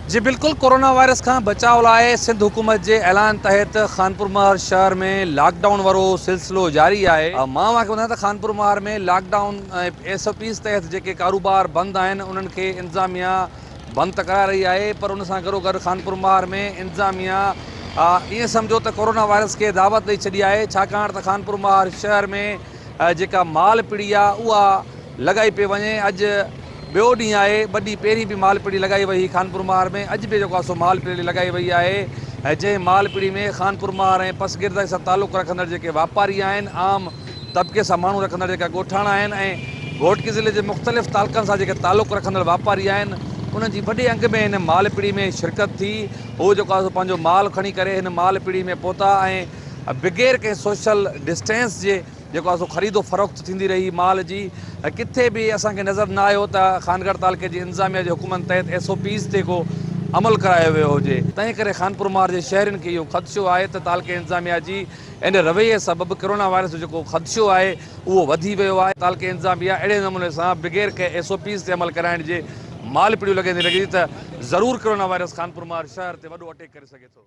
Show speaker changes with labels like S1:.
S1: जी बिल्कुल, corona virus का बचाव लाए सिंध हुकूमत के ऐलान तहत खानपुर महर शहर में लॉकडाउन वारो सिलसिलो जारी है। मां वाके ॿुधायां त खानपुर महर में लॉकडाउन SOPs तहत जेके कारोबार बंद आहिनि उन्हनि खे इंतज़ामिया बंद त कराए रही है, पर उन सां गॾोगॾु खानपुर महर में इंतज़ामिया ईअं सम्झो त कोरोना वायरस के दावत ॾेई छॾी आहे, छाकाणि त खानपुर महर शहर में जेका माल पिड़ी आहे उहा लॻाई पई वञे। अॼु ॿियो ॾींहुं आहे, ॿ ॾींहं पहिरीं बि माल पिड़ी लॻाई वई खानपुर महर में, अॼु बि जेको आहे सो माल पिड़ी लॻाई वई आहे, जंहिं माल पिड़ी में खानपुर महर ऐं पसगिरद सां तालुक़ु रखंदड़ जेके वापारी आहिनि, आम तबिके सां माण्हू रखंदड़ जेका ॻोठाणा आहिनि ऐं घोटकी ज़िले जे मुख़्तलिफ़ तालुक़नि सां जेके तालुक़ु रखंदड़ वापारी आहिनि, उन्हनि जी वॾे अंग में हिन माल पिड़ी में शिरकत थी। उहो जेको आहे पंहिंजो माल खणी करे हिन माल पिड़ी में पहुता ऐं बग़ैर कंहिं सोशल डिस्टेंस जे जेको आहे सो ख़रीदो फ़रोख़्त थींदी रही माल जी। किथे बि असांखे नज़र न आयो त खानगढ़ तालुके जी इंतज़ामिया जे हुकुमनि तहत SOPs ते को अमल करायो वियो हुजे। तंहिं करे खानपुर महर जे शहरियुनि खे इहो ख़दशो आहे त तालुके इंतज़ामिया जी इन रवैये सबबु कोरोना वायरस जो जेको ख़दशो आहे उहो वधी वियो आहे। तालुके इंतज़ामिया अहिड़े नमूने सां बग़ैर कंहिं SOPs ते अमल कराइण जे माल पिड़ियूं लॻे त ज़रूरु कोरोना वायरस खानपुर महर शहर ते वॾो अटैक करे सघे थो।